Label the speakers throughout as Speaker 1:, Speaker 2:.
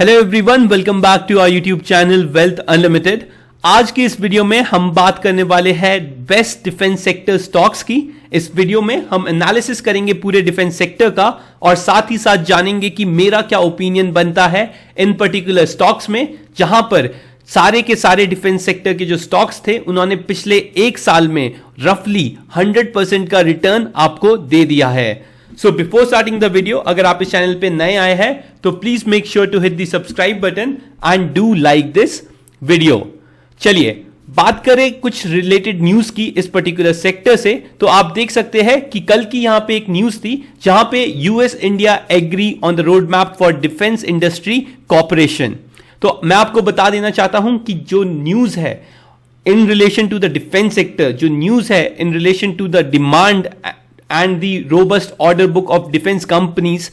Speaker 1: Hello everyone, welcome back to our YouTube channel wealth unlimited. आज की इस video में हम बात करने वाले हैं बेस्ट डिफेंस सेक्टर स्टॉक्स की। इस वीडियो में हम एनालिसिस करेंगे पूरे डिफेंस सेक्टर का और साथ ही साथ जानेंगे कि मेरा क्या ओपिनियन बनता है इन पर्टिकुलर स्टॉक्स में, जहां पर सारे के सारे डिफेंस सेक्टर के जो स्टॉक्स थे उन्होंने पिछले एक साल में रफली 100% का रिटर्न आपको दे दिया है। So before starting the video, अगर आप इस चैनल पे नए आए हैं तो please make sure to hit the subscribe button and do like this video. चलिए बात करें कुछ रिलेटेड न्यूज की इस पर्टिकुलर सेक्टर से। तो आप देख सकते हैं कि कल की यहां पे एक न्यूज थी जहां पे US India agree on the road map for defence industry corporation. तो मैं आपको बता देना चाहता हूं कि जो न्यूज है in relation to the defence sector, जो न्यूज है in relation to the demand and the robust order book of defence companies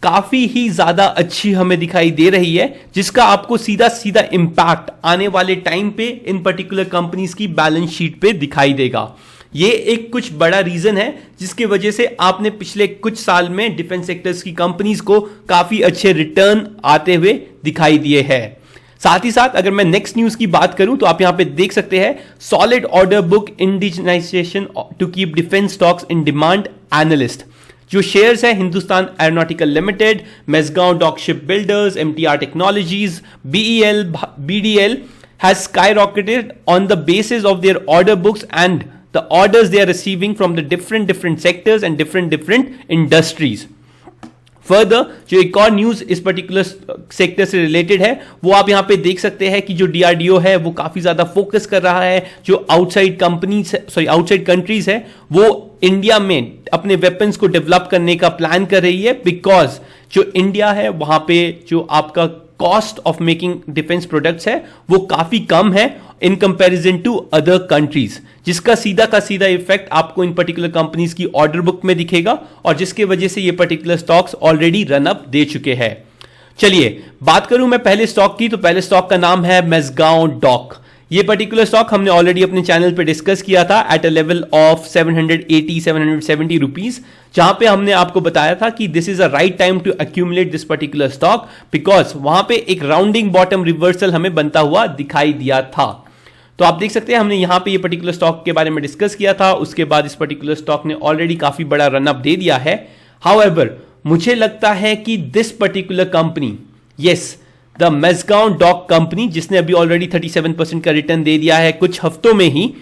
Speaker 1: काफी ही ज्यादा अच्छी हमें दिखाई दे रही है, जिसका आपको सीधा सीधा इंपैक्ट आने वाले टाइम पे इन पर्टिकुलर कंपनीज की बैलेंस शीट पे दिखाई देगा। ये एक कुछ बड़ा रीजन है जिसकी वजह से आपने पिछले कुछ साल में डिफेंस सेक्टर्स की कंपनीज को काफी अच्छे रिटर्न आते हुए दिखाई दिए हैं। साथ ही साथ अगर मैं नेक्स्ट न्यूज की बात करूं तो आप यहां पे देख सकते हैं solid order book indigenisation to keep defence stocks in demand analyst. जो शेयर्स है Hindustan Aeronautical Limited, Mazagon Dock Ship Builders, MTR Technologies, BEL, BDL has skyrocketed on the basis of their order books and the orders they are receiving from the different sectors and different industries. Further जो एक और news इस particular sector से related है वो आप यहां पे देख सकते हैं कि जो डीआरडीओ है वो काफी ज्यादा फोकस कर रहा है। जो आउटसाइड कंट्रीज है वो इंडिया में अपने वेपन्स को डेवलप करने का प्लान कर रही है, बिकॉज जो इंडिया है वहां पे जो आपका cost of making defence products है वो काफी कम है in comparison to other countries, जिसका सीधा का सीधा इफेक्ट आपको इन पर्टिकुलर कंपनीज की ऑर्डर बुक में दिखेगा और जिसके वजह से ये particular stocks already run up दे चुके हैं। चलिए बात करूं मैं पहले स्टॉक की, तो पहले स्टॉक का नाम है मेजगांव डॉक। ये पर्टिकुलर स्टॉक हमने ऑलरेडी अपने चैनल पे डिस्कस किया था at a level of 770 rupees, जहां पे हमने आपको बताया था कि this is a right time to accumulate this particular stock, because वहां पे एक राउंडिंग बॉटम रिवर्सल हमें बनता हुआ दिखाई दिया था। तो आप देख सकते हैं हमने यहां पे ये पर्टिकुलर स्टॉक के बारे में डिस्कस किया था, उसके बाद इस पर्टिकुलर स्टॉक ने ऑलरेडी काफी बड़ा रन अप दे दिया है। हाउएवर मुझे लगता है कि this particular company, yes the Mazagon dock company, जिसने अभी ऑलरेडी 37% का रिटर्न दे दिया है कुछ हफ्तों में ही,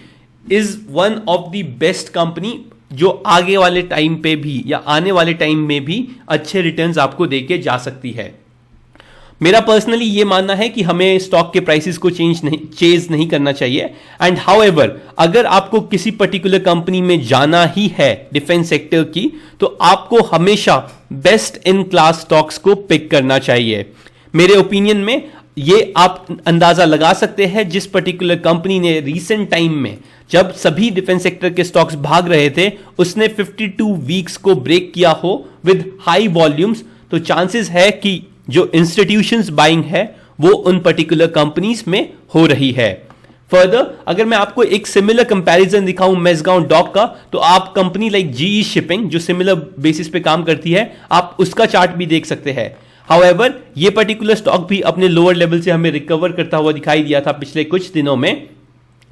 Speaker 1: is one of the best company जो आगे वाले टाइम पे भी या आने वाले टाइम में भी अच्छे रिटर्न्स आपको देके जा सकती है। मेरा पर्सनली ये मानना है कि हमें स्टॉक के प्राइसेस को चेज नहीं करना चाहिए। एंड हाउएवर अगर आपको किसी पर्टिकुलर कंपनी में जाना ही है डिफेंस सेक्टर की, तो आपको हमेशा बेस्ट इन क्लास स्टॉक्स को पिक करना चाहिए। मेरे ओपिनियन में ये आप अंदाजा लगा सकते हैं, जिस पर्टिकुलर कंपनी ने रीसेंट टाइम में जब सभी डिफेंस सेक्टर के स्टॉक्स भाग रहे थे उसने 52 वीक्स को ब्रेक किया हो विद हाई वॉल्यूम्स, तो चांसेस है कि जो इंस्टीट्यूशंस बाइंग है वो उन पर्टिकुलर कंपनीज में हो रही है। फर्दर अगर मैं आपको एक सिमिलर कंपैरिजन दिखाऊं मेजगांव डॉक का, तो आप कंपनी लाइक जीई शिपिंग जो सिमिलर बेसिस पे काम करती है, आप उसका चार्ट भी देख सकते हैं। हाउएवर ये पर्टिकुलर स्टॉक भी अपने लोअर लेवल से हमें रिकवर करता हुआ दिखाई दिया था पिछले कुछ दिनों में,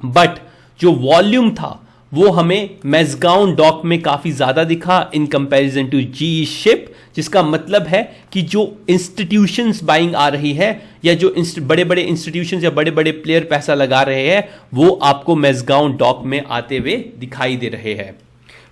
Speaker 1: बट जो वॉल्यूम था वो हमें मेजगांव डॉक में काफी ज्यादा दिखा in comparison to GE ship, जिसका मतलब है कि जो इंस्टीट्यूशंस बाइंग आ रही है या जो बड़े बड़े इंस्टीट्यूशंस या बड़े बड़े प्लेयर पैसा लगा रहे हैं वो आपको मेजगांव डॉक में आते हुए दिखाई दे रहे हैं।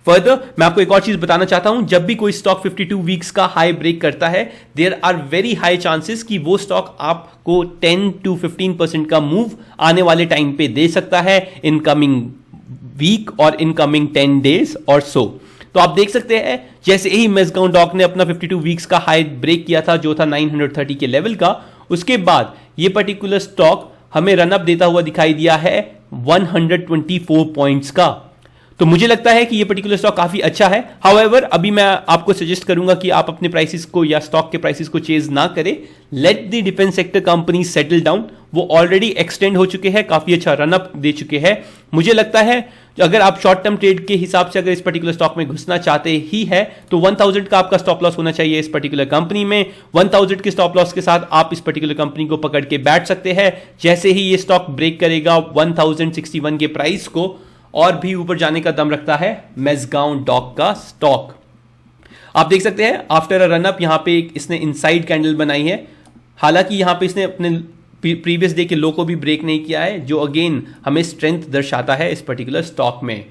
Speaker 1: फर्दर मैं आपको एक और चीज बताना चाहता हूं, जब भी कोई स्टॉक 52 वीक्स का हाई ब्रेक करता है, there are very high chances कि वो स्टॉक आपको 10 to 15% का मूव आने वाले टाइम पे दे सकता है इन कमिंग वीक और इन कमिंग 10 डेज और सो। तो आप देख सकते हैं जैसे ही मेजगांव डॉक ने अपना 52 वीक्स का हाई ब्रेक किया था जो था 930 के लेवल का, उसके बाद ये पर्टिकुलर स्टॉक हमें रनअप देता हुआ दिखाई दिया है 124 पॉइंट्स का। तो मुझे लगता है कि ये पर्टिकुलर स्टॉक काफी अच्छा है। हाउएवर अभी मैं आपको सजेस्ट करूंगा कि आप अपने प्राइसेस को या स्टॉक के प्राइसेस को चेज ना करें, let the defence sector company settle down. वो ऑलरेडी एक्सटेंड हो चुके हैं, काफी अच्छा रनअप दे चुके हैं। मुझे लगता है अगर आप शॉर्ट टर्म ट्रेड के हिसाब से अगर इस पर्टिकुलर स्टॉक में घुसना चाहते ही है तो 1000 का आपका स्टॉप लॉस होना चाहिए इस पर्टिकुलर कंपनी में। 1000 के स्टॉप लॉस के साथ आप इस पर्टिकुलर कंपनी को पकड़ के बैठ सकते हैं। जैसे ही ये स्टॉक ब्रेक करेगा 1061 के प्राइस को, और भी ऊपर जाने का दम रखता है मेजगांव डॉक का स्टॉक। आप देख सकते हैं आफ्टर अ रनअप यहां पे इसने इनसाइड कैंडल बनाई है। हालांकि यहां पे इसने अपने प्रीवियस डे के लो को भी ब्रेक नहीं किया है, जो अगेन हमें स्ट्रेंथ दर्शाता है इस पर्टिकुलर स्टॉक में।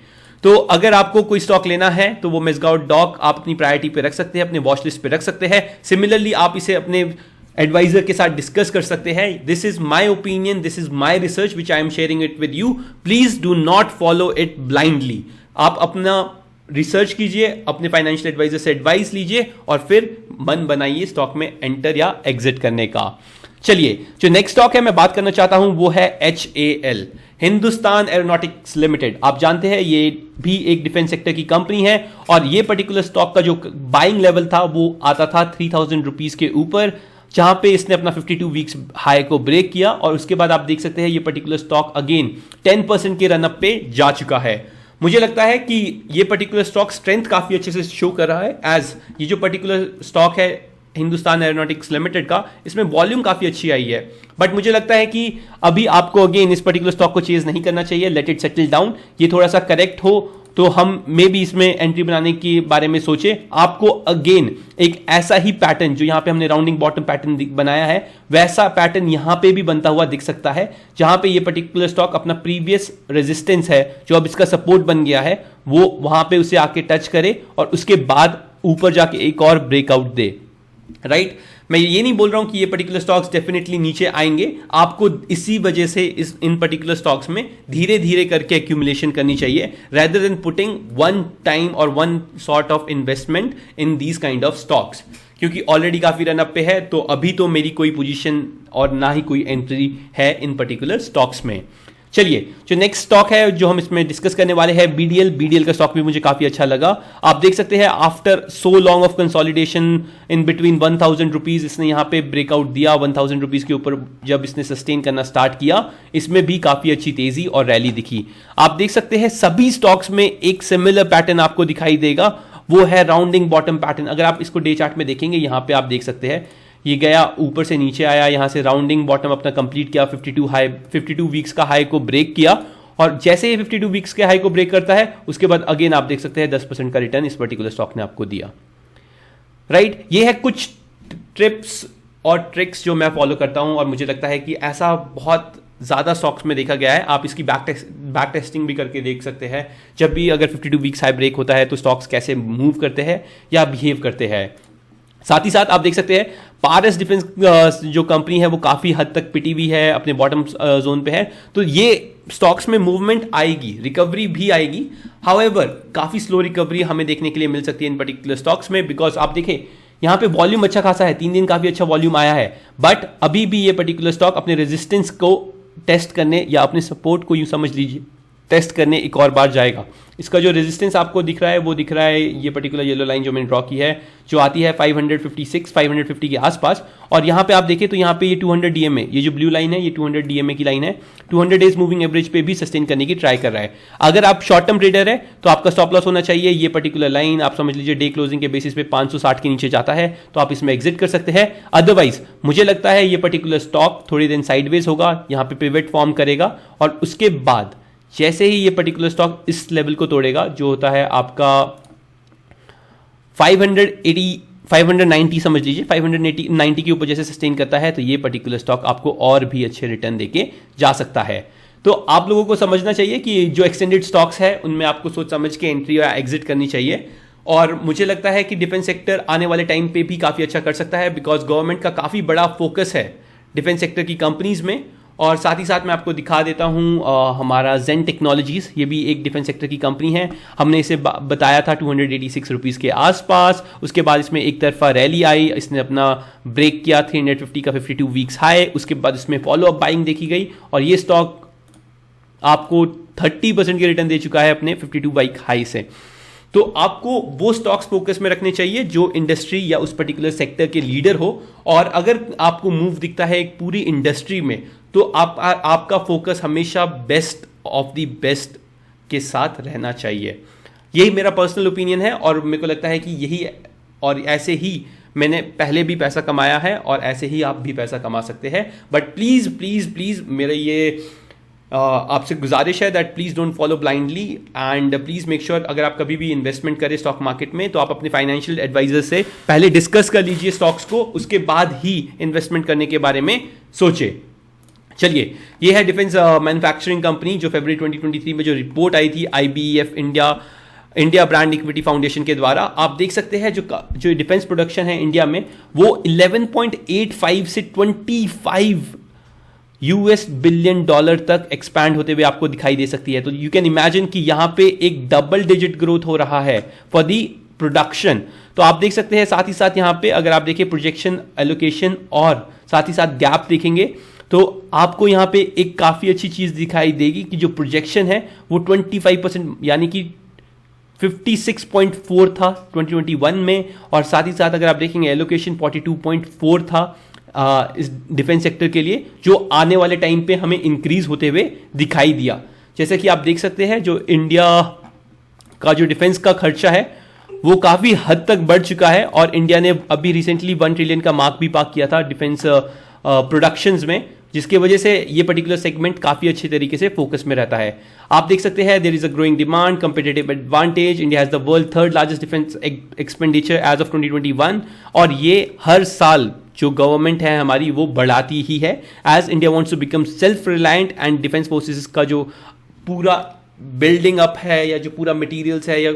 Speaker 1: तो अगर आपको कोई स्टॉक लेना है तो वो मेजगांव डॉक आप अपनी प्रायोरिटी पे रख सकते हैं, अपने वॉच लिस्ट पे रख सकते हैं। सिमिलरली आप इसे अपने एडवाइजर के साथ डिस्कस कर सकते हैं। This is my opinion, this is my research which I am sharing it with you. Please do not follow it blindly. आप अपना रिसर्च कीजिए, अपने फाइनेंशियल एडवाइजर से एडवाइस लीजिए और फिर मन बनाइए स्टॉक में एंटर या एग्जिट करने का। चलिए, जो नेक्स्ट स्टॉक है मैं बात करना चाहता हूं वो है HAL, हिंदुस्तान एरोनॉटिक्स लिमिटेड। आप जानते हैं ये भी एक डिफेंस सेक्टर की कंपनी है और ये पर्टिकुलर स्टॉक का जो बाइंग लेवल था वो आता था 3000 रुपीज के ऊपर, जहां पे इसने अपना 52 वीक्स हाई को ब्रेक किया और उसके बाद आप देख सकते हैं ये पर्टिकुलर स्टॉक अगेन 10% के रनअप पे जा चुका है। मुझे लगता है कि ये पर्टिकुलर स्टॉक स्ट्रेंथ काफी अच्छे से शो कर रहा है, एज ये जो पर्टिकुलर स्टॉक है हिंदुस्तान एरोनॉटिक्स लिमिटेड का, इसमें वॉल्यूम काफी अच्छी आई है। बट मुझे लगता है कि अभी आपको अगेन इस पर्टिकुलर स्टॉक को चेज नहीं करना चाहिए, लेट इट सेटल डाउन। ये थोड़ा सा करेक्ट हो तो हम मे भी इसमें एंट्री बनाने के बारे में सोचे। आपको अगेन एक ऐसा ही पैटर्न जो यहां पे हमने राउंडिंग बॉटम पैटर्न बनाया है, वैसा पैटर्न यहां पे भी बनता हुआ दिख सकता है, जहां पे ये पर्टिकुलर स्टॉक अपना प्रीवियस रेजिस्टेंस है जो अब इसका सपोर्ट बन गया है वो वहां पे उसे आके टच करे और उसके बाद ऊपर जाके एक और ब्रेकआउट दे। राइट, मैं ये नहीं बोल रहा हूं कि ये पर्टिकुलर स्टॉक्स डेफिनेटली नीचे आएंगे। आपको इसी वजह से इन पर्टिकुलर स्टॉक्स में धीरे धीरे करके एक्यूमुलेशन करनी चाहिए, rather than putting one time और one sort of investment in these kind of stocks, क्योंकि ऑलरेडी काफी रनअप पे है। तो अभी तो मेरी कोई पोजीशन और ना ही कोई एंट्री है इन पर्टिकुलर स्टॉक्स में। चलिए, जो नेक्स्ट स्टॉक है जो हम इसमें डिस्कस करने वाले हैं BDL का स्टॉक भी मुझे काफी अच्छा लगा। आप देख सकते हैं after so long off consolidation in between 1000 rupees इसने यहां पे ब्रेकआउट दिया। 1000 रुपीज के ऊपर जब इसने सस्टेन करना स्टार्ट किया, इसमें भी काफी अच्छी तेजी और रैली दिखी। आप देख सकते हैं सभी स्टॉक्स में एक सिमिलर पैटर्न आपको दिखाई देगा, वो है राउंडिंग बॉटम पैटर्न। अगर आप इसको डे चार्ट में देखेंगे, यहां पे आप देख सकते हैं ये गया ऊपर से नीचे आया, यहां से राउंडिंग बॉटम अपना कंप्लीट किया, 52 वीक्स का हाई को ब्रेक किया और जैसे ही 52 वीक्स के हाई को ब्रेक करता है उसके बाद अगेन आप देख सकते हैं 10% का रिटर्न इस पर्टिकुलर स्टॉक ने आपको दिया। राइट, ये है कुछ टिप्स और ट्रिक्स जो मैं फॉलो करता हूं और मुझे लगता है कि ऐसा बहुत ज्यादा स्टॉक्स में देखा गया है। आप इसकी बैक टेस्टिंग भी करके देख सकते हैं, जब भी अगर 52 वीक्स हाई ब्रेक होता है तो स्टॉक्स कैसे मूव करते हैं या बिहेव करते हैं। साथ ही साथ आप देख सकते हैं पारस डिफेंस जो कंपनी है वो काफी हद तक पिटी हुई है, अपने बॉटम जोन पे है, तो ये स्टॉक्स में मूवमेंट आएगी, रिकवरी भी आएगी। हाउएवर काफी स्लो रिकवरी हमें देखने के लिए मिल सकती है इन पर्टिकुलर स्टॉक्स में, बिकॉज आप देखें यहां पे वॉल्यूम अच्छा खासा है, 3 दिन काफी अच्छा वॉल्यूम आया है, बट अभी भी ये पर्टिकुलर स्टॉक अपने रेजिस्टेंस को टेस्ट करने या अपने सपोर्ट को यूं समझ लीजिए टेस्ट करने एक और बार जाएगा। इसका जो रेजिस्टेंस आपको दिख रहा है वो दिख रहा है ये पर्टिकुलर येलो लाइन जो मैंने ड्रॉ की है, जो आती है 556 550 के आसपास। और यहाँ पे आप देखें तो यहाँ पे ये 200 DMA, ये जो ब्लू लाइन है ये 200 DMA की लाइन है, 200 डेज मूविंग एवरेज पे भी सस्टेन करने की ट्राई कर रहा है। अगर आप शॉर्ट टर्म ट्रेडर है तो आपका स्टॉप लॉस होना चाहिए ये पर्टिकुलर लाइन, आप समझ लीजिए डे क्लोजिंग के बेसिस पे 560 के नीचे जाता है तो आप इसमें एग्जिट कर सकते हैं। अदरवाइज मुझे लगता है ये पर्टिकुलर स्टॉक थोड़ी दिन साइडवेज होगा, यहाँ पे पिवट फॉर्म करेगा और उसके बाद जैसे ही ये पर्टिकुलर स्टॉक इस लेवल को तोड़ेगा जो होता है आपका 590 समझ लीजिए, 590 के ऊपर जैसे सस्टेन करता है तो ये पर्टिकुलर स्टॉक आपको और भी अच्छे रिटर्न देके जा सकता है। तो आप लोगों को समझना चाहिए कि जो एक्सटेंडेड स्टॉक्स है उनमें आपको सोच समझ के एंट्री या एग्जिट करनी चाहिए। और मुझे लगता है कि डिफेंस सेक्टर आने वाले टाइम पे भी काफी अच्छा कर सकता है, बिकॉज गवर्नमेंट का काफी बड़ा फोकस है डिफेंस सेक्टर की कंपनीज में। और साथ ही साथ मैं आपको दिखा देता हूं हमारा जेन टेक्नोलॉजीज, ये भी एक डिफेंस सेक्टर की कंपनी है। हमने इसे बताया था 286 रुपीज़ के आसपास, उसके बाद इसमें एक तरफा रैली आई, इसने अपना ब्रेक किया 350 का 52 वीक्स हाई, उसके बाद इसमें फॉलो अप बाइंग देखी गई और ये स्टॉक आपको 30% के रिटर्न दे चुका है अपने 52 वीक हाई से। तो आपको वो स्टॉक्स फोकस में रखने चाहिए जो इंडस्ट्री या उस पर्टिकुलर सेक्टर के लीडर हो। और अगर आपको मूव दिखता है एक पूरी इंडस्ट्री में तो आपका फोकस हमेशा बेस्ट ऑफ द बेस्ट के साथ रहना चाहिए। यही मेरा पर्सनल ओपिनियन है और मेरे को लगता है कि यही और ऐसे ही मैंने पहले भी पैसा कमाया है और ऐसे ही आप भी पैसा कमा सकते हैं। बट प्लीज़ प्लीज़ प्लीज़ मेरा ये आपसे गुजारिश है that please don't follow blindly and please make sure अगर आप कभी भी इन्वेस्टमेंट करें स्टॉक मार्केट में तो आप अपने फाइनेंशियल एडवाइजर से पहले डिस्कस कर लीजिए स्टॉक्स को, उसके बाद ही इन्वेस्टमेंट करने के बारे में सोचे। चलिए, ये है डिफेंस मैन्युफैक्चरिंग कंपनी जो फरवरी 2023 में जो रिपोर्ट आई थी IBEF India brand equity foundation के द्वारा। आप देख सकते हैं जो डिफेंस प्रोडक्शन है इंडिया में वो 11.85 से 25 US बिलियन डॉलर तक एक्सपैंड होते हुए आपको दिखाई दे सकती है। तो यू कैन इमेजिन कि यहां पे एक डबल डिजिट ग्रोथ हो रहा है फॉर दी प्रोडक्शन। तो आप देख सकते हैं साथ ही साथ यहां पे अगर आप देखें प्रोजेक्शन, एलोकेशन और साथ ही साथ गैप देखेंगे तो आपको यहां पे एक काफी अच्छी चीज दिखाई देगी कि जो प्रोजेक्शन है वो 25% यानी कि 56.4 था 2021 में, और साथ ही साथ अगर आप देखेंगे एलोकेशन 42.4 था इस डिफेंस सेक्टर के लिए, जो आने वाले टाइम पे हमें इंक्रीज होते हुए दिखाई दिया। जैसे कि आप देख सकते हैं जो इंडिया का जो डिफेंस का खर्चा है वो काफी हद तक बढ़ चुका है और इंडिया ने अभी रिसेंटली 1 ट्रिलियन का मार्क भी पार किया था डिफेंस प्रोडक्शंस में, जिसकी वजह से ये पर्टिकुलर सेगमेंट काफी अच्छे तरीके से फोकस में रहता है। आप देख सकते हैं there is a growing demand, competitive advantage, India has the world third largest defence expenditure as of 2021 और ये हर साल जो गवर्नमेंट है हमारी वो बढ़ाती ही है as India wants to become self reliant and defence forces का जो पूरा बिल्डिंग अप है या जो पूरा मटेरियल्स है या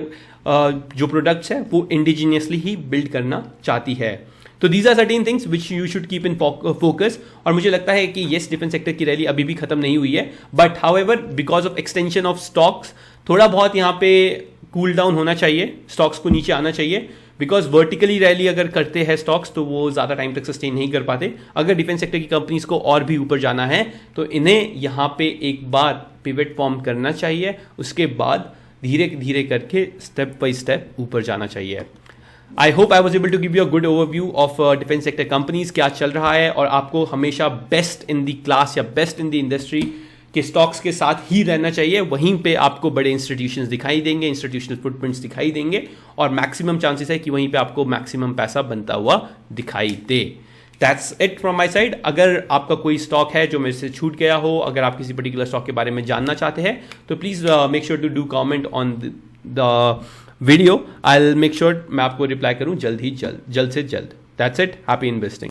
Speaker 1: जो प्रोडक्ट्स है वो इंडिजीनियसली ही बिल्ड करना चाहती है। तो these are certain things which you should keep in focus. और मुझे लगता है कि येस डिफेंस सेक्टर की रैली अभी भी खत्म नहीं हुई है, but however because of extension of stocks थोड़ा बहुत यहाँ पे कूल डाउन होना चाहिए, स्टॉक्स को नीचे आना चाहिए, बिकॉज वर्टिकली रैली अगर करते हैं स्टॉक्स तो वो ज़्यादा टाइम तक सस्टेन नहीं कर पाते। अगर डिफेंस सेक्टर की कंपनीज को और भी ऊपर जाना है तो इन्हें यहाँ पे एक बार पिवट फॉर्म करना चाहिए, उसके बाद धीरे धीरे करके स्टेप बाई स्टेप ऊपर जाना चाहिए। I hope I was able to give you a good overview of defence sector companies, क्या चल रहा है, और आपको हमेशा बेस्ट इन द क्लास या बेस्ट इन द इंडस्ट्री के स्टॉक्स के साथ ही रहना चाहिए। वहीं पे आपको बड़े इंस्टीट्यूशंस दिखाई देंगे, इंस्टीट्यूशनल फुटप्रिंट्स दिखाई देंगे और मैक्सिमम चांसेस है कि वहीं पे आपको मैक्सिमम पैसा बनता हुआ दिखाई दे। That's it from my side. अगर आपका कोई स्टॉक है जो मेरे से छूट गया हो, अगर आप किसी पर्टिकुलर स्टॉक के बारे में जानना चाहते हैं तो please make sure to do comment on the video. I will make sure मैं आपको रिप्लाई करूं जल्द से जल्द। That's it, happy investing.